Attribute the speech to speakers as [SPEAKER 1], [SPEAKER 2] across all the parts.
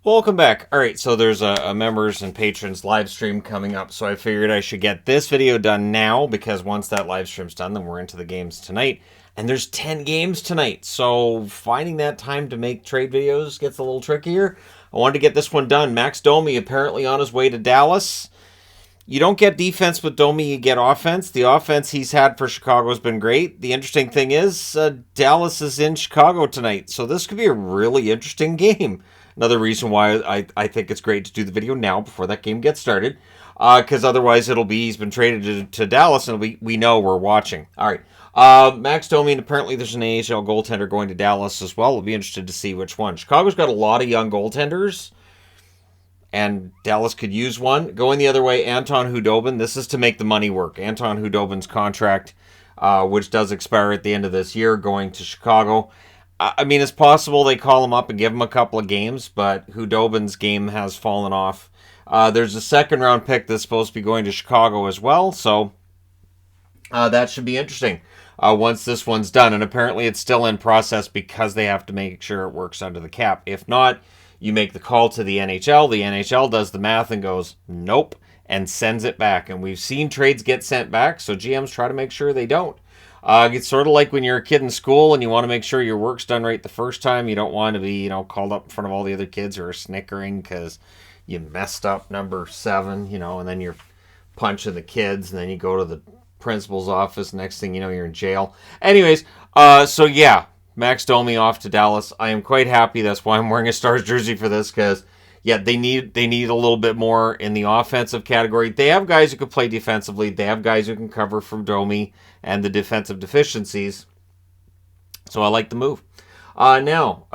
[SPEAKER 1] Welcome back. All right, so there's a members and patrons live stream coming up, so I figured I should get this video done now because once that live stream's done, then we're into the games tonight. And there's 10 games tonight, so finding that time to make trade videos gets a little trickier. I wanted to get this one done. Max Domi apparently on his way to Dallas. You don't get defense with Domi, you get offense. The offense he's had for Chicago has been great. The interesting thing is Dallas is in Chicago tonight, so this could be a really interesting game. Another reason why I think it's great to do the video now before that game gets started, because otherwise it'll be he's been traded to Dallas and we know we're watching. All right, Max Domi, and apparently there's an AHL goaltender going to Dallas as well. We'll be interested to see which one. Chicago's got a lot of young goaltenders, and Dallas could use one. Going the other way, Anton Khudobin. This is to make the money work. Anton Khudobin's contract, which does expire at the end of this year, going to Chicago. I mean, it's possible they call him up and give him a couple of games, but Khudobin's game has fallen off. There's a second-round pick that's supposed to be going to Chicago as well, so that should be interesting once this one's done. And apparently it's still in process because they have to make sure it works under the cap. If not, you make the call to the NHL. The NHL does the math and goes, nope, and sends it back. And we've seen trades get sent back, so GMs try to make sure they don't. It's sort of like when you're a kid in school and you want to make sure your work's done right the first time. You don't want to be, called up in front of all the other kids who are snickering because you messed up number 7, and then you're punching the kids, and then you go to the principal's office. Next thing you know, you're in jail. Anyways, so yeah, Max Domi off to Dallas. I am quite happy. That's why I'm wearing a Stars jersey for this, because yeah, they need a little bit more in the offensive category. They have guys who can play defensively. They have guys who can cover from Domi and the defensive deficiencies. So I like the move. Now,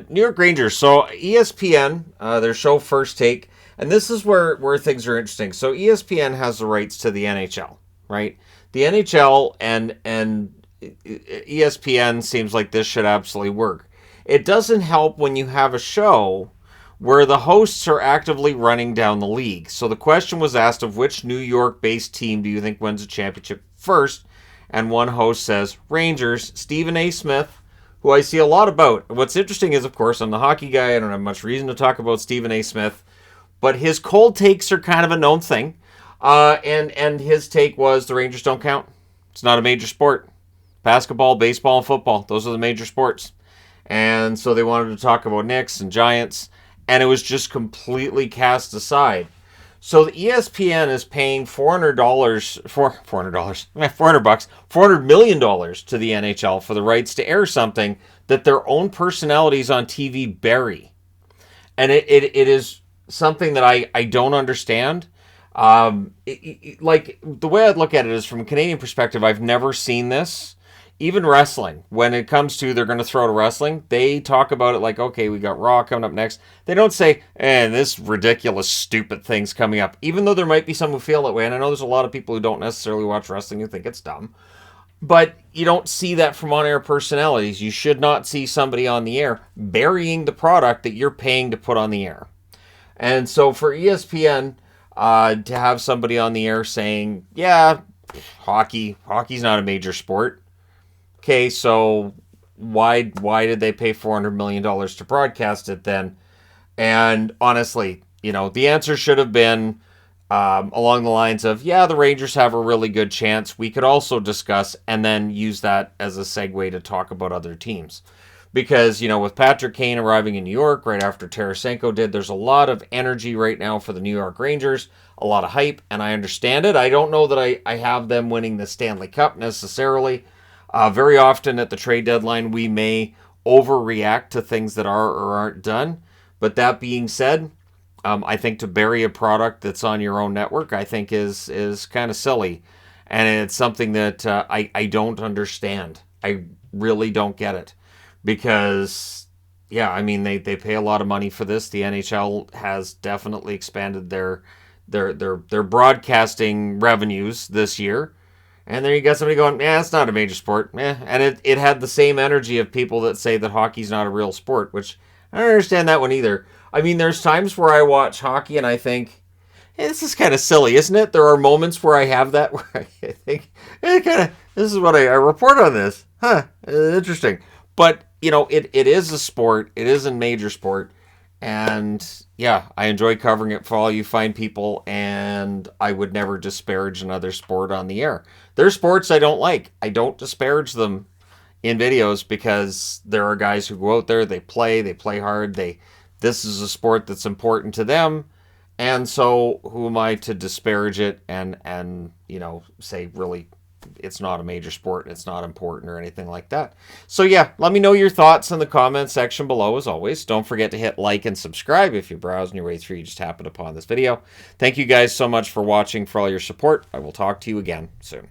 [SPEAKER 1] New York Rangers. So ESPN, their show First Take, and this is where things are interesting. So ESPN has the rights to the NHL, right? The NHL and ESPN seems like this should absolutely work. It doesn't help when you have a show where the hosts are actively running down the league. So the question was asked of which New York-based team do you think wins a championship first? And one host says, Rangers. Stephen A. Smith, who I see a lot about. What's interesting is, of course, I'm the hockey guy. I don't have much reason to talk about Stephen A. Smith. But his cold takes are kind of a known thing. And his take was the Rangers don't count. It's not a major sport. Basketball, baseball, and football. Those are the major sports. And so they wanted to talk about Knicks and Giants. And it was just completely cast aside. So the ESPN is paying $400 $400 million to the NHL for the rights to air something that their own personalities on TV bury. And it is something that I don't understand. Like, the way I'd look at it is from a Canadian perspective, I've never seen this. Even wrestling, when it comes to they're going to throw to wrestling, they talk about it like, okay, we got Raw coming up next. They don't say, this ridiculous, stupid thing's coming up. Even though there might be some who feel that way, and I know there's a lot of people who don't necessarily watch wrestling who think it's dumb. But you don't see that from on-air personalities. You should not see somebody on the air burying the product that you're paying to put on the air. And so for ESPN to have somebody on the air saying, yeah, hockey's not a major sport. Okay, so why did they pay $400 million to broadcast it then? And honestly, the answer should have been along the lines of, yeah, the Rangers have a really good chance. We could also discuss and then use that as a segue to talk about other teams. Because, with Patrick Kane arriving in New York right after Tarasenko did, there's a lot of energy right now for the New York Rangers, a lot of hype, and I understand it. I don't know that I have them winning the Stanley Cup necessarily. Very often at the trade deadline, we may overreact to things that are or aren't done. But that being said, I think to bury a product that's on your own network, I think is kind of silly. And it's something that I don't understand. I really don't get it. Because, yeah, I mean, they pay a lot of money for this. The NHL has definitely expanded their broadcasting revenues this year. And then you got somebody going, it's not a major sport. And it had the same energy of people that say that hockey's not a real sport, which I don't understand that one either. I mean, there's times where I watch hockey and I think, this is kind of silly, isn't it? There are moments where I have that where I think, this is what I report on this. Interesting. But, it is a sport. It is a major sport. And yeah, I enjoy covering it for all you fine people, and I would never disparage another sport on the air. There's sports I don't like. I don't disparage them in videos because there are guys who go out there, they play hard, this is a sport that's important to them. And so who am I to disparage it and say really it's not a major sport and it's not important or anything like that. So yeah, let me know your thoughts in the comments section below as always. Don't forget to hit like and subscribe if you're browsing your way through, you just happened upon this video. Thank you guys so much for watching, for all your support. I will talk to you again soon.